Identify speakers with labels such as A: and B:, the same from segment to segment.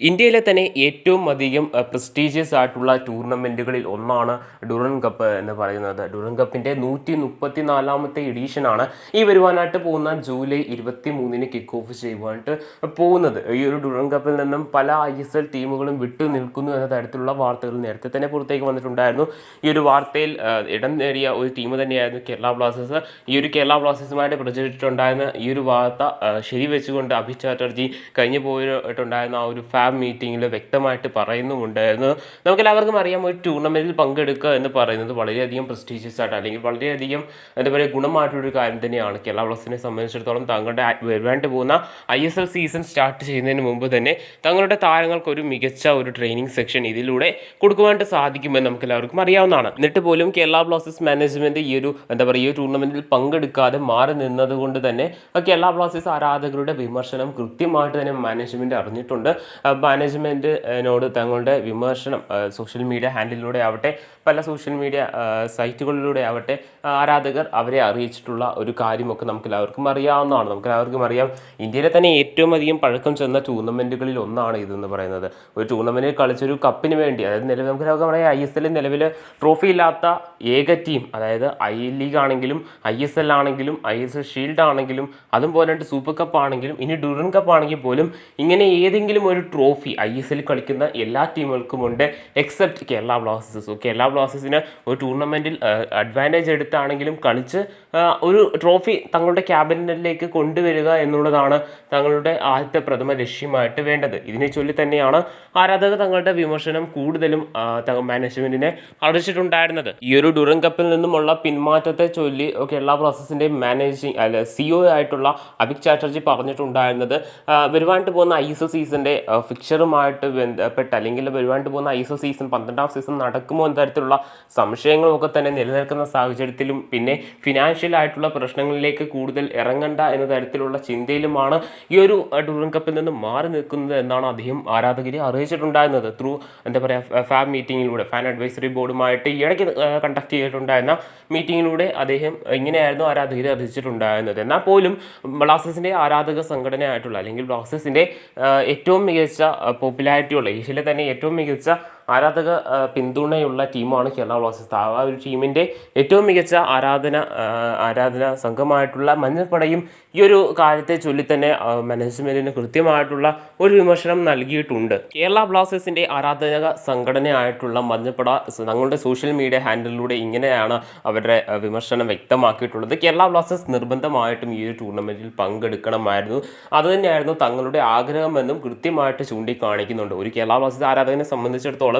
A: ഇന്ത്യയിലെ തന്നെ ഏറ്റവും അധികം പ്രസ്റ്റീജിയസ് ആയിട്ടുള്ള ടൂർണമെൻറ്റുകളിൽ ഒന്നാണ് ഡുറൻ കപ്പ് എന്ന് പറയുന്നത്. ഡുറൻ കപ്പിൻ്റെ 134ാമത്തെ എഡീഷനാണ് ഈ വരുവാനായിട്ട് പോകുന്ന ജൂലൈ 23-ന് കിക്ക് ഓഫ് ചെയ്യുവാനായിട്ട് പോകുന്നത്. ഈ ഒരു ഡുറൻ കപ്പിൽ നിന്നും പല ISL ടീമുകളും വിട്ടു നിൽക്കുന്നു എന്ന തരത്തിലുള്ള വാർത്തകൾ നേരത്തെ തന്നെ പുറത്തേക്ക് വന്നിട്ടുണ്ടായിരുന്നു. ഈ ഒരു വാർത്തയിൽ ഇടം നേടിയ ഒരു ടീം തന്നെയായിരുന്നു കേരള ബ്ലാസ്റ്റേഴ്സ്. ഈ ഒരു കേരള ബ്ലാസ്റ്റേഴ്സുമായിട്ട് പ്രചരിച്ചിട്ടുണ്ടായിരുന്ന ഈ ഒരു വാർത്ത ശരിവെച്ചുകൊണ്ട് അഭിഷേക് ചാറ്റർജി കഴിഞ്ഞു പോയിട്ടുണ്ടായിരുന്ന ആ ഒരു മീറ്റിങ്ങിൽ വ്യക്തമായിട്ട് പറയുന്നുമുണ്ടായിരുന്നു. നമുക്കെല്ലാവർക്കും അറിയാം, ഒരു ടൂർണമെൻറ്റിൽ പങ്കെടുക്കുക എന്ന് പറയുന്നത് വളരെയധികം പ്രസ്റ്റീജിയസ് ആയിട്ട് അല്ലെങ്കിൽ വളരെയധികം എന്താ പറയുക ഗുണമായിട്ടുള്ളൊരു കാര്യം തന്നെയാണ്. കേരള ബ്ലാസ്റ്റേഴ്സിനെ സംബന്ധിച്ചിടത്തോളം തങ്ങളുടെ വരാണ്ട് പോകുന്ന ISL സീസൺ സ്റ്റാർട്ട് ചെയ്യുന്നതിന് മുമ്പ് തന്നെ തങ്ങളുടെ താരങ്ങൾക്ക് ഒരു മികച്ച ഒരു ട്രെയിനിങ് സെക്ഷൻ ഇതിലൂടെ കൊടുക്കുവാനായിട്ട് സാധിക്കുമെന്ന് നമുക്ക് എല്ലാവർക്കും അറിയാവുന്നതാണ്. എന്നിട്ട് പോലും കേരള ബ്ലാസ്റ്റേഴ്സ് മാനേജ്മെൻറ്റ് ഈ ഒരു എന്താ പറയുക ഈ ടൂർണമെൻറ്റിൽ പങ്കെടുക്കാതെ മാറി നിന്നത് കൊണ്ട് തന്നെ കേരള ബ്ലാസ്റ്റേഴ്സ് ആരാധകരുടെ വിമർശനം കൃത്യമായിട്ട് തന്നെ മാനേജ്മെൻറ്റ് അറിഞ്ഞിട്ടുണ്ട്. മാനേജ്മെൻറ്റിനോട് തങ്ങളുടെ വിമർശനം സോഷ്യൽ മീഡിയ ഹാൻഡിലൂടെ ആവട്ടെ പല സോഷ്യൽ മീഡിയ സൈറ്റുകളിലൂടെ ആവട്ടെ ആരാധകർ അവരെ അറിയിച്ചിട്ടുള്ള ഒരു കാര്യമൊക്കെ നമുക്കെല്ലാവർക്കും അറിയാവുന്നതാണ്. നമുക്കെല്ലാവർക്കും അറിയാം, ഇന്ത്യയിലെ തന്നെ ഏറ്റവും അധികം പഴക്കം ചെന്ന ടൂർണമെൻറ്റുകളിൽ ഒന്നാണ് ഇതെന്ന് പറയുന്നത്. ഒരു ടൂർണമെൻറ്റിൽ കളിച്ചൊരു കപ്പിന് വേണ്ടി, അതായത് നിലവിൽ നമുക്കെല്ലാവർക്കും പറയാം ISL നിലവിൽ ട്രോഫി ഇല്ലാത്ത ഏക ടീം, അതായത് ലീഗ് ആണെങ്കിലും ISL ആണെങ്കിലും ISL ഷീൽഡ് ആണെങ്കിലും അതുപോലെ തന്നെ സൂപ്പർ കപ്പ് ആണെങ്കിലും ഇനി ഡുറൻ കപ്പ് ആണെങ്കിൽ പോലും ഇങ്ങനെ ഏതെങ്കിലും ഒരു ട്രോഫി ISL കളിക്കുന്ന എല്ലാ ടീമുകൾക്കുമുണ്ട് എക്സെപ്റ്റ് കേരള ബ്ലാസ്റ്റേഴ്സ്. കേരള ബ്ലാസ്റ്റേഴ്സിന് ഒരു ടൂർണമെൻറ്റിൽ അഡ്വാൻറ്റേജ് എടുത്താണെങ്കിലും കളിച്ച് ഒരു ട്രോഫി തങ്ങളുടെ ക്യാബിനറ്റിലേക്ക് കൊണ്ടുവരിക എന്നുള്ളതാണ് തങ്ങളുടെ ആദ്യത്തെ പ്രഥമ ലക്ഷ്യമായിട്ട് വേണ്ടത്. ഇതിനെ ചൊല്ലി തന്നെയാണ് ആരാധകർ തങ്ങളുടെ വിമർശനം കൂടുതലും മാനേജ്മെൻറ്റിനെ അറിയിച്ചിട്ടുണ്ടായിരുന്നത്. ഈ ഒരു ഡുറൻ കപ്പിൽ നിന്നുമുള്ള പിന്മാറ്റത്തെ ചൊല്ലി കേരള ബ്ലാസ്റ്റേഴ്സിൻ്റെ CEO ആയിട്ടുള്ള അഭിഷേക് ചാറ്റർജി പറഞ്ഞിട്ടുണ്ടായിരുന്നത് വരുവാനായിട്ട് പോകുന്ന ISL സീസണിൻ്റെ ഫിക്ചറുമായിട്ട് ബന്ധപ്പെട്ട് അല്ലെങ്കിൽ വരുവാനായിട്ട് പോകുന്ന ISL സീസൺ 12ാം സീസൺ നടക്കുമോ എന്ന തരത്തിലുള്ള സംശയങ്ങളൊക്കെ തന്നെ നിലനിൽക്കുന്ന സാഹചര്യത്തിലും പിന്നെ ഫിനാൻഷ്യൽ ആയിട്ടുള്ള പ്രശ്നങ്ങളിലേക്ക് കൂടുതൽ ഇറങ്ങണ്ട എന്ന തരത്തിലുള്ള ചിന്തയിലുമാണ് ഈ ഒരു ഡുറൻ കപ്പിൽ നിന്ന് മാറി നിൽക്കുന്നത് എന്നാണ് അദ്ദേഹം ആരാധകരെ അറിയിച്ചിട്ടുണ്ടായിരുന്നത്. ത്രൂ എന്താ പറയുക ഫാൻ മീറ്റിങ്ങിലൂടെ ഫാൻ അഡ്വൈസറി ബോർഡുമായിട്ട് ഈ ഇടയ്ക്ക് കണ്ടക്ട് ചെയ്തിട്ടുണ്ടായിരുന്ന മീറ്റിങ്ങിലൂടെ അദ്ദേഹം ഇങ്ങനെയായിരുന്നു ആരാധകരെ അറിയിച്ചിട്ടുണ്ടായിരുന്നത്. എന്നാൽ പോലും ബ്ലാസ്റ്റേഴ്സിൻ്റെ ആരാധക സംഘടനയായിട്ടുള്ള അല്ലെങ്കിൽ ബ്ലാസ്റ്റേഴ്സിൻ്റെ ഏറ്റവും മികച്ച പോപ്പുലാരിറ്റിയുള്ള ഏഷ്യയിലെ തന്നെ ഏറ്റവും മികച്ച ആരാധക പിന്തുണയുള്ള ടീമാണ് കേരള ബ്ലാസ്റ്റേഴ്സ്. ആ ഒരു ടീമിൻ്റെ ഏറ്റവും മികച്ച ആരാധന സംഘമായിട്ടുള്ള മഞ്ഞപ്പടയും ഈ ഒരു കാര്യത്തെ ചൊല്ലി തന്നെ മാനേജ്മെൻറ്റിന് കൃത്യമായിട്ടുള്ള ഒരു വിമർശനം നൽകിയിട്ടുണ്ട്. കേരള ബ്ലാസ്റ്റേഴ്സിൻ്റെ ആരാധക സംഘടനയായിട്ടുള്ള മഞ്ഞപ്പട തങ്ങളുടെ സോഷ്യൽ മീഡിയ ഹാൻഡിലൂടെ ഇങ്ങനെയാണ് അവരുടെ വിമർശനം വ്യക്തമാക്കിയിട്ടുള്ളത്. കേരള ബ്ലാസ്റ്റേഴ്സ് നിർബന്ധമായിട്ടും ഈ ഒരു ടൂർണമെൻറ്റിൽ പങ്കെടുക്കണമായിരുന്നു, അതുതന്നെയായിരുന്നു തങ്ങളുടെ ആഗ്രഹമെന്നും കൃത്യമായിട്ട് ചൂണ്ടിക്കാണിക്കുന്നുണ്ട്. ഒരു കേരള ബ്ലാസ്റ്റേഴ്സ് ആരാധകനെ സംബന്ധിച്ചിടത്തോളം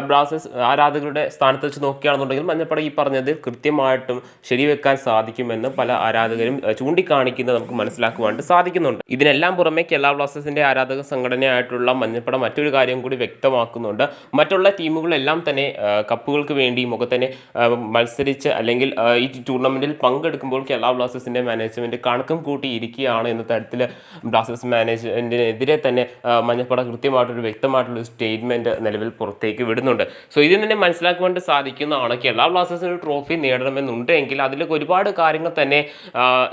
A: ബ്ലാസ്റ്റേഴ്സ് ആരാധകരുടെ സ്ഥാനത്ത് വെച്ച് നോക്കുകയാണെന്നുണ്ടെങ്കിൽ മഞ്ഞപ്പട ഈ പറഞ്ഞത് കൃത്യമായിട്ടും ശരിവെക്കാൻ സാധിക്കുമെന്ന് പല ആരാധകരും ചൂണ്ടിക്കാണിക്കുന്നത് നമുക്ക് മനസ്സിലാക്കുവാനായിട്ട് സാധിക്കുന്നുണ്ട്. ഇതിനെല്ലാം പുറമെ കേരള ബ്ലാസ്റ്റേഴ്സിൻ്റെ ആരാധക സംഘടനയായിട്ടുള്ള മഞ്ഞപ്പട മറ്റൊരു കാര്യം കൂടി വ്യക്തമാക്കുന്നുണ്ട്. മറ്റുള്ള ടീമുകളെല്ലാം തന്നെ കപ്പുകൾക്ക് വേണ്ടിയും ഒക്കെ തന്നെ മത്സരിച്ച് അല്ലെങ്കിൽ ഈ ടൂർണമെൻറ്റിൽ പങ്കെടുക്കുമ്പോൾ കേരള ബ്ലാസ്റ്റേഴ്സിൻ്റെ മാനേജ്മെൻറ്റ് കണക്കും കൂട്ടി ഇരിക്കുകയാണ് എന്ന തരത്തിൽ ബ്ലാസ്റ്റേഴ്സ് മാനേജ്മെൻറ്റിനെതിരെ തന്നെ മഞ്ഞപ്പട കൃത്യമായിട്ടൊരു വ്യക്തമായിട്ടുള്ളൊരു സ്റ്റേറ്റ്മെൻറ്റ് നിലവിൽ പുറത്തേക്ക് വിടുന്നുണ്ട്. സോ ഇതിൽ തന്നെ മനസ്സിലാക്കുവാൻ സാധിക്കുന്നതാണ്, കേരള ബ്ലാസ്റ്റേഴ്സിന് ഒരു ട്രോഫി നേടണമെന്നുണ്ടെങ്കിൽ അതിൽ ഒരുപാട് കാര്യങ്ങൾ തന്നെ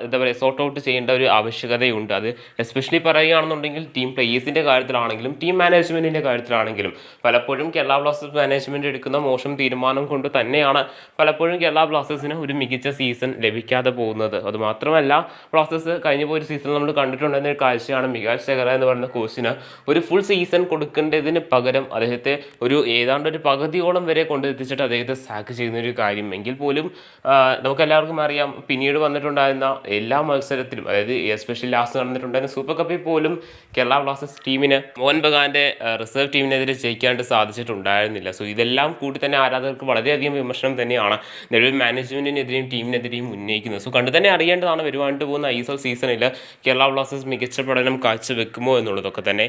A: എന്താ പറയുക സോർട്ട് ഔട്ട് ചെയ്യേണ്ട ഒരു ആവശ്യകതയുണ്ട്. അത് എസ്പെഷ്യലി പറയുകയാണെന്നുണ്ടെങ്കിൽ ടീം പ്ലേയേഴ്സിൻ്റെ കാര്യത്തിലാണെങ്കിലും ടീം മാനേജ്മെൻറ്റിൻ്റെ കാര്യത്തിലാണെങ്കിലും പലപ്പോഴും കേരള ബ്ലാസ്റ്റേഴ്സ് മാനേജ്മെൻറ്റ് എടുക്കുന്ന മോശം തീരുമാനം കൊണ്ട് തന്നെയാണ് പലപ്പോഴും കേരള ബ്ലാസ്റ്റേഴ്സിന് ഒരു മികച്ച സീസൺ ലഭിക്കാതെ പോകുന്നത്. അതുമാത്രമല്ല, ബ്ലാസ്റ്റേഴ്സ് കഴിഞ്ഞ പോയൊരു സീസൺ നമ്മൾ കണ്ടിട്ടുണ്ടെന്ന ഒരു കാഴ്ചയാണ് മികാൽ സെഗറ എന്ന് പറയുന്ന കോച്ചിന് ഒരു ഫുൾ സീസൺ കൊടുക്കേണ്ടതിന് പകരം അദ്ദേഹത്തെ ഒരു ഏതാണ്ട് ഒരു പകുതിയോളം വരെ കൊണ്ടെത്തിച്ചിട്ട് അദ്ദേഹത്തെ സാക്ക് ചെയ്യുന്നൊരു കാര്യം. എങ്കിൽ പോലും നമുക്കെല്ലാവർക്കും അറിയാം, പിന്നീട് വന്നിട്ടുണ്ടായിരുന്ന എല്ലാ മത്സരത്തിലും, അതായത് എസ്പെഷ്യലി ലാസ്റ്റ് നടന്നിട്ടുണ്ടായിരുന്ന സൂപ്പർ കപ്പിൽ പോലും കേരള ബ്ലാസ്റ്റേഴ്സ് ടീമിന് മോഹൻ ബഗാന്റെ റിസർവ് ടീമിനെതിരെ ജയിക്കാണ്ട് സാധിച്ചിട്ടുണ്ടായിരുന്നില്ല. സോ ഇതെല്ലാം കൂടി തന്നെ ആരാധകർക്ക് വളരെയധികം വിമർശനം തന്നെയാണ് നിലവിൽ മാനേജ്മെൻറ്റിനെതിരെയും ടീമിനെതിരെയും ഉന്നയിക്കുന്നത്. സോ കണ്ടു തന്നെ അറിയേണ്ടതാണ് വരുവാനായിട്ട് പോകുന്ന ISL സീസണിൽ കേരള ബ്ലാസ്റ്റേഴ്സ് മികച്ച പഠനം കാഴ്ചവെക്കുമോ എന്നുള്ളതൊക്കെ തന്നെ.